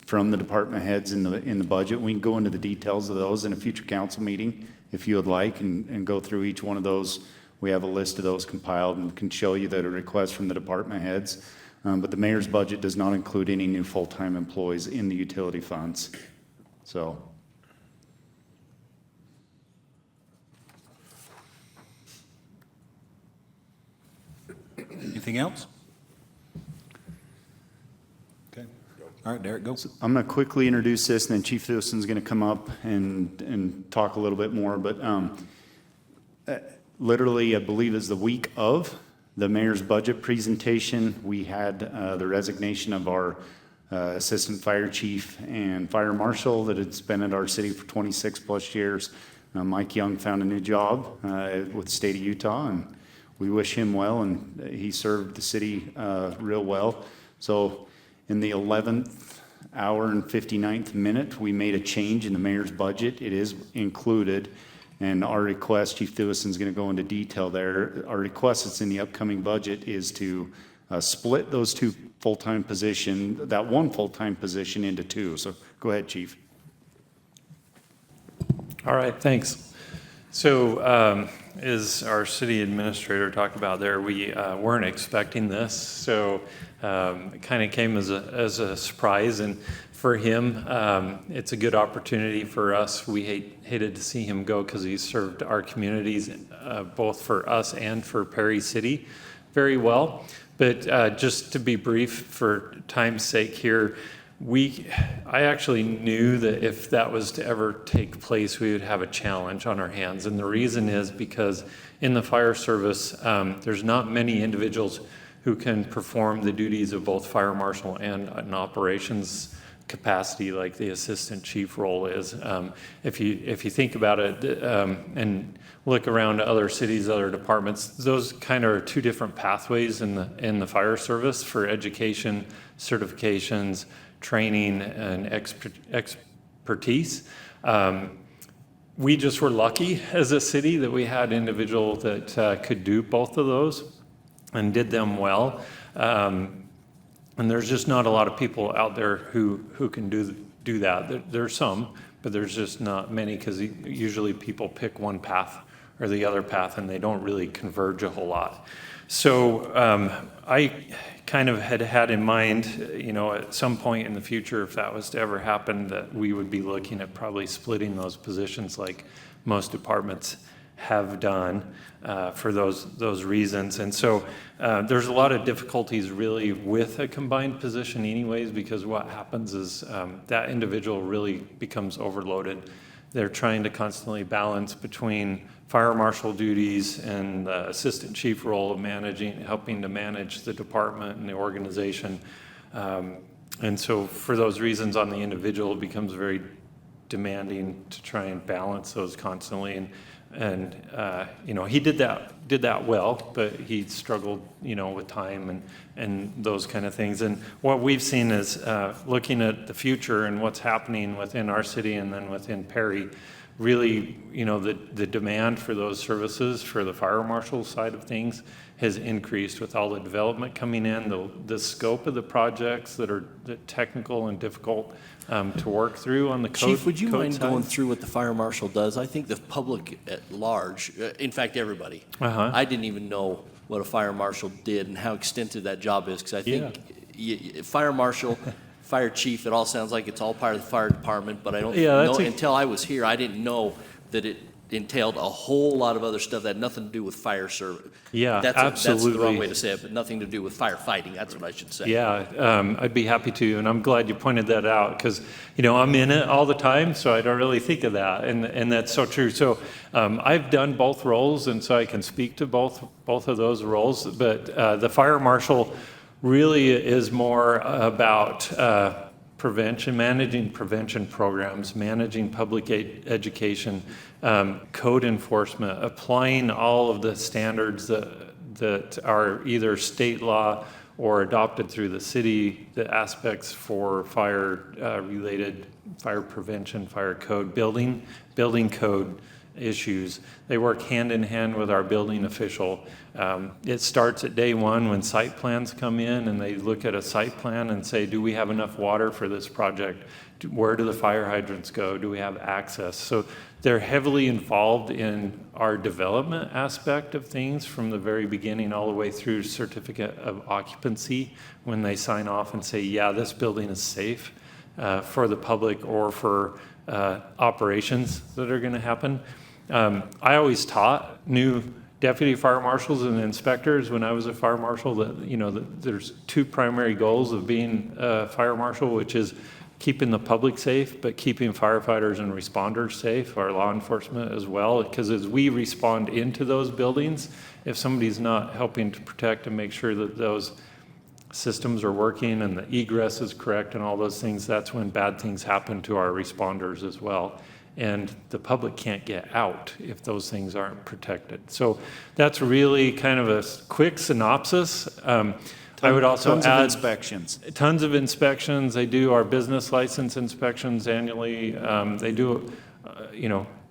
from the department heads in the budget. We can go into the details of those in a future council meeting if you would like and go through each one of those. We have a list of those compiled and can show you that a request from the department heads. But the mayor's budget does not include any new full-time employees in the utility funds. So. Anything else? Okay. All right, Derek, go. I'm going to quickly introduce this, and then Chief Lewison's going to come up and talk a little bit more. But literally, I believe is the week of the mayor's budget presentation, we had the resignation of our assistant fire chief and fire marshal that had been at our city for 26 plus years. Mike Young found a new job with the state of Utah, and we wish him well, and he served the city real well. So in the 11th hour and 59th minute, we made a change in the mayor's budget. It is included, and our request, Chief Lewison's going to go into detail there. Our request that's in the upcoming budget is to split those two full-time position, that one full-time position into two. So go ahead, Chief. All right, thanks. So as our city administrator talked about there, we weren't expecting this. So it kind of came as a surprise. And for him, it's a good opportunity for us. We hated to see him go because he served our communities, both for us and for Perry City, very well. But just to be brief for time's sake here, I actually knew that if that was to ever take place, we would have a challenge on our hands. And the reason is because in the fire service, there's not many individuals who can perform the duties of both fire marshal and an operations capacity like the assistant chief role is. If you think about it and look around other cities, other departments, those kind of are two different pathways in the fire service for education, certifications, training, and expertise. We just were lucky as a city that we had individuals that could do both of those and did them well. And there's just not a lot of people out there who can do that. There's some, but there's just not many, because usually people pick one path or the other path, and they don't really converge a whole lot. So I kind of had in mind, at some point in the future, if that was to ever happen, that we would be looking at probably splitting those positions like most departments have done for those reasons. And so there's a lot of difficulties really with a combined position anyways, because what happens is that individual really becomes overloaded. They're trying to constantly balance between fire marshal duties and the assistant chief role of helping to manage the department and the organization. And so for those reasons on the individual, it becomes very demanding to try and balance those constantly. And he did that well, but he struggled, with time and those kind of things. And what we've seen is looking at the future and what's happening within our city and then within Perry, really, the demand for those services for the fire marshal side of things has increased with all the development coming in, the scope of the projects that are technical and difficult to work through on the code. Chief, would you mind side. going through what the fire marshal does? I think the public at large, in fact, everybody, I didn't even know what a fire marshal did and how extensive that job is, because I think fire marshal, fire chief, it all sounds like it's all part of the fire department, but I don't know, until I was here, I didn't know that it entailed a whole lot of other stuff that had nothing to do with fire service. Yeah, that's absolutely. That's the wrong way to say it, but nothing to do with firefighting, that's what I should say. Yeah, I'd be happy to, and I'm glad you pointed that out, because, I'm in it all the time, so I don't really think of that, and that's so true. So I've done both roles, and so I can speak to both of those roles, but the fire marshal really is more about managing prevention programs, managing public education, code enforcement, applying all of the standards that are either state law or adopted through the city, the aspects for fire-related fire prevention, fire code, building code issues. They work hand in hand with our building official. It starts at day one when site plans come in, and they look at a site plan and say, do we have enough water for this project? Where do the fire hydrants go? Do we have access? So they're heavily involved in our development aspect of things from the very beginning all the way through certificate of occupancy, when they sign off and say, yeah, this building is safe for the public or for operations that are going to happen. I always taught new deputy fire marshals and inspectors when I was a fire marshal that there's two primary goals of being a fire marshal, which is keeping the public safe, but keeping firefighters and responders safe, our law enforcement as well. Because as we respond into those buildings, if somebody's not helping to protect and make sure that those systems are working and the egress is correct and all those things, that's when bad things happen to our responders as well. And the public can't get out if those things aren't protected. So that's really kind of a quick synopsis. I would also add tons of inspections. Tons of inspections. They do our business license inspections annually. They do,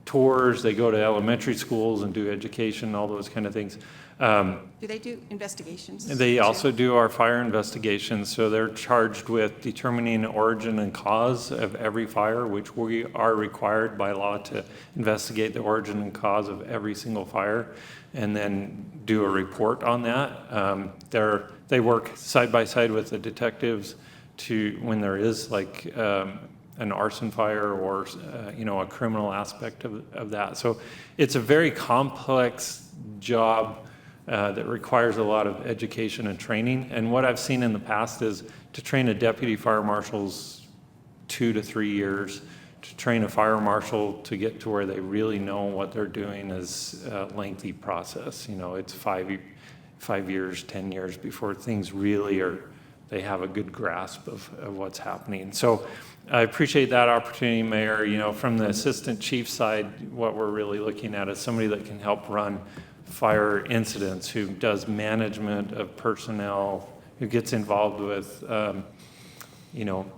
tours. They go to elementary schools and do education, all those kind of things. Do they do investigations? They too? also do our fire investigations, so they're charged with determining origin and cause of every fire, which we are required by law to investigate the origin and cause of every single fire, and then do a report on that. They work side by side with the detectives to when there is like an arson fire or a criminal aspect of that. So it's a very complex job that requires a lot of education and training. And what I've seen in the past is to train a deputy fire marshal's 2 to 3 years. To train a fire marshal to get to where they really know what they're doing is a lengthy process. It's 5 years, 10 years before things really they have a good grasp of what's happening. So I appreciate that opportunity, Mayor. From the assistant chief side, what we're really looking at is somebody that can help run fire incidents, who does management of personnel, who gets involved with,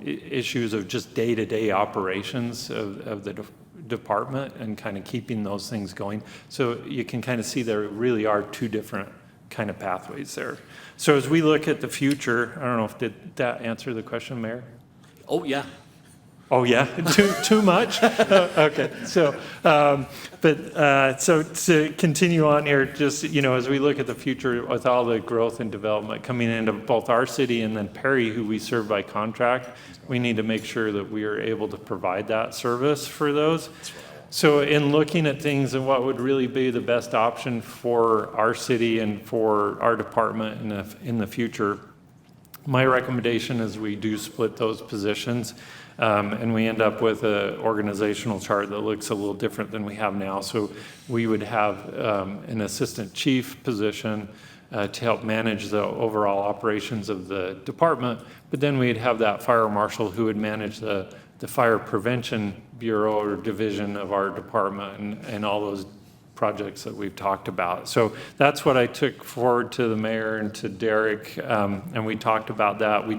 issues of just day-to-day operations of the department and kind of keeping those things going. So you can kind of see there really are two different kind of pathways there. So as we look at the future, I don't know did that answer the question, Mayor? Oh, yeah. Oh, yeah, too much? Okay, so, so to continue on here, just, as we look at the future with all the growth and development coming into both our city and then Perry, who we serve by contract, we need to make sure that we are able to provide that service for those. So in looking at things and what would really be the best option for our city and for our department in the future, my recommendation is we do split those positions. And we end up with an organizational chart that looks a little different than we have now. So we would have an assistant chief position to help manage the overall operations of the department, but then we'd have that fire marshal who would manage the fire prevention bureau or division of our department and all those projects that we've talked about. So that's what I took forward to the mayor and to Derek, and we talked about that. We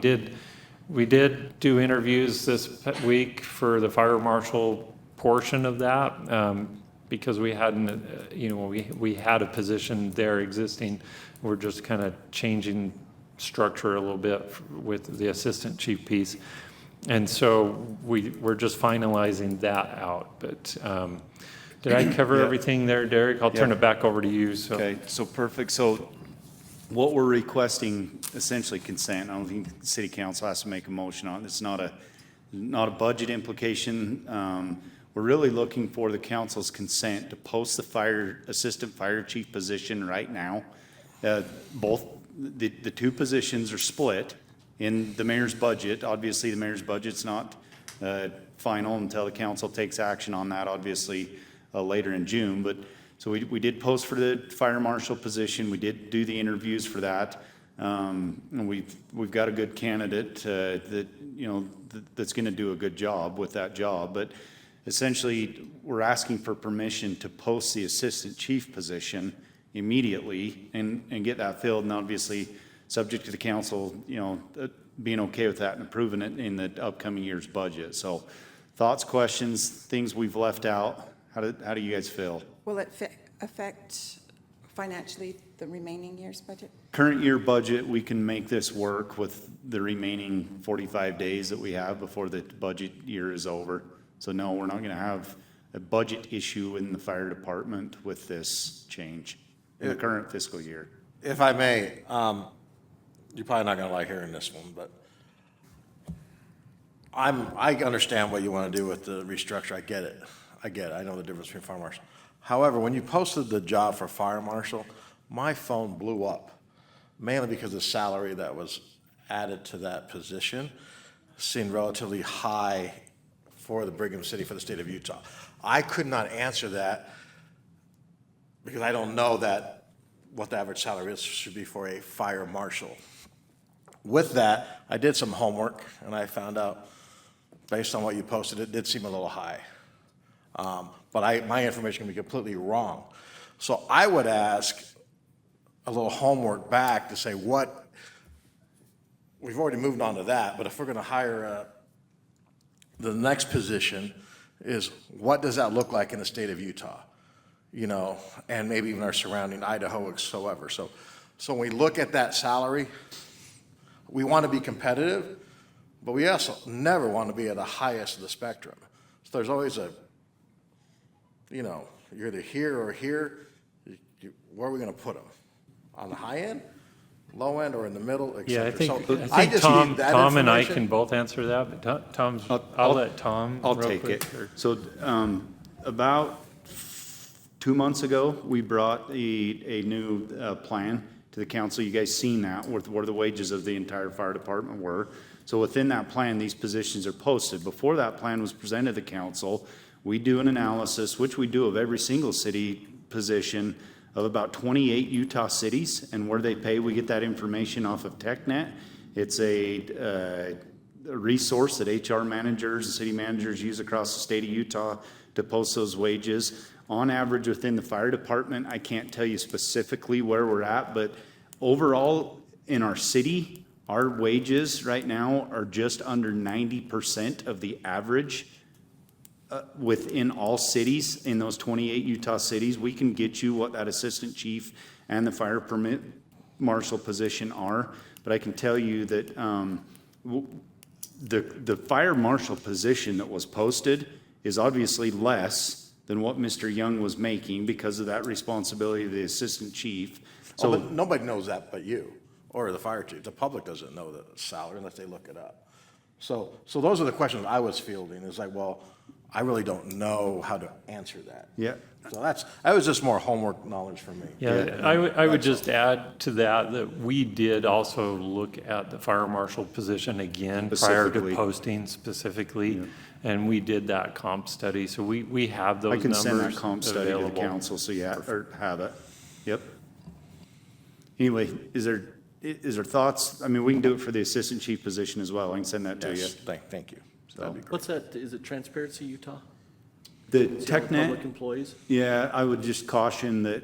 did do interviews this week for the fire marshal portion of that because we hadn't, we had a position there existing. We're just kind of changing structure a little bit with the assistant chief piece. And so we're just finalizing that out. But did I cover everything there, Derek? I'll turn it back over to you. So. Okay, so perfect. So what we're requesting, essentially consent. I don't think the city council has to make a motion on it. It's not a budget implication. We're really looking for the council's consent to post the assistant fire chief position right now. Both the two positions are split in the mayor's budget. Obviously, the mayor's budget's not final until the council takes action on that, obviously, later in June. But so we did post for the fire marshal position. We did do the interviews for that. And we've got a good candidate that's going to do a good job with that job. But essentially, we're asking for permission to post the assistant chief position immediately and get that filled. And obviously, subject to the council, being okay with that and approving it in the upcoming year's budget. So, thoughts, questions, things we've left out. How do you guys feel? Will it affect financially the remaining year's budget? Current year budget, we can make this work with the remaining 45 days that we have before the budget year is over. So no, we're not going to have a budget issue in the fire department with this change in the current fiscal year. If I may, you're probably not going to like hearing this one, but I understand what you want to do with the restructure. I get it. I know the difference between fire marshal. However, when you posted the job for fire marshal, my phone blew up, mainly because the salary that was added to that position seemed relatively high for the Brigham City, for the state of Utah. I could not answer that because I don't know what the average salary should be for a fire marshal. With that, I did some homework, and I found out, based on what you posted, it did seem a little high. But my information can be completely wrong. So I would ask a little homework back to say we've already moved on to that, but if we're going to hire the next position is what does that look like in the state of Utah, and maybe even our surrounding Idaho whatsoever. So when we look at that salary, we want to be competitive, but we also never want to be at the highest of the spectrum. So there's always you're either here or here. Where are we going to put them? On the high end, low end, or in the middle, et Yeah, cetera? I think just Tom, need that Tom and I information. can both answer that, but I'll let Tom. I'll real take quick, it. or- So about 2 months ago, we brought a new plan to the council. You guys seen that, with what the wages of the entire fire department were. So within that plan, these positions are posted. Before that plan was presented to the council, we do an analysis, which we do of every single city position of about 28 Utah cities and where they pay. We get that information off of TechNet. It's a resource that HR managers and city managers use across the state of Utah to post those wages. On average within the fire department, I can't tell you specifically where we're at, but overall in our city, our wages right now are just under 90% of the average within all cities. In those 28 Utah cities, we can get you what that assistant chief and the fire marshal position are. But I can tell you that the fire marshal position that was posted is obviously less than what Mr. Young was making because of that responsibility of the assistant chief. Oh, So, but nobody knows that but you, or the fire chief. The public doesn't know the salary unless they look it up. So those are the questions I was fielding. It's like, well, I really don't know how to answer that. yeah, So that was just more homework knowledge for me. Yeah, I would just add to that we did also look at the fire marshal position again prior to Specifically. posting specifically. And we did that comp study, so we have those I numbers can send that comp study to the available. council so you have it. Yep. Anyway, is there thoughts? I mean, we can do it for the assistant chief position as well. I can send that to you. Yes, thank you. That'd be great. What's that, is it Transparency Utah? The Is it on Public TechNet, employees? yeah, I would just caution that,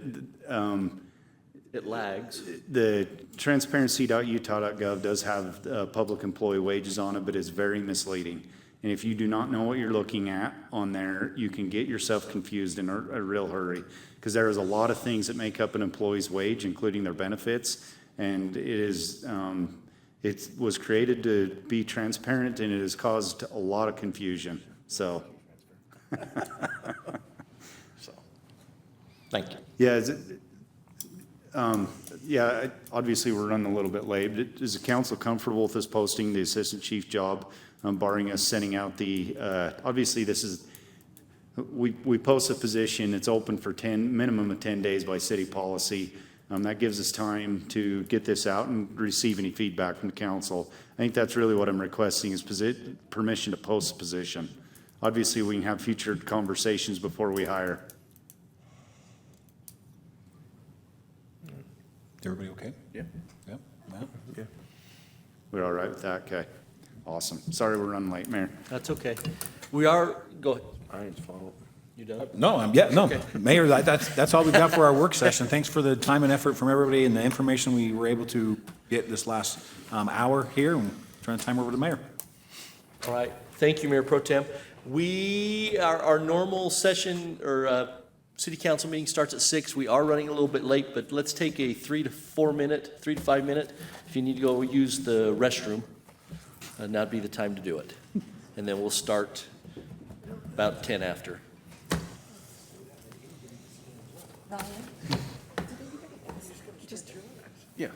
It lags. the transparency.utah.gov does have public employee wages on it, but it's very misleading. And if you do not know what you're looking at on there, you can get yourself confused in a real hurry. Because there is a lot of things that make up an employee's wage, including their benefits. And it was created to be transparent, and it has caused a lot of confusion. So, Thank you. yeah, obviously, we're running a little bit late. But is the council comfortable with us posting the assistant chief job, barring us sending out obviously, this is, we post a position, it's open for minimum of 10 days by city policy. That gives us time to get this out and receive any feedback from the council. I think that's really what I'm requesting is permission to post the position. Obviously, we can have future conversations before we hire. Everybody okay? Yeah. Yep. Well, Yeah. We're all right with that? Okay. Awesome. Sorry we're running late, Mayor. That's okay. We are, go ahead. I just follow. You done? No, Mayor, that's all we've got for our work session. Thanks for the time and effort from everybody and the information we were able to get this last hour here. And turn the time over to the mayor. All right. Thank you, Mayor Pro Tem. Our normal session or city council meeting starts at 6. We are running a little bit late, but let's take a 3 to 5 minute. If you need to go use the restroom, that'd be the time to do it. And then we'll start about 10 after. Just Yeah.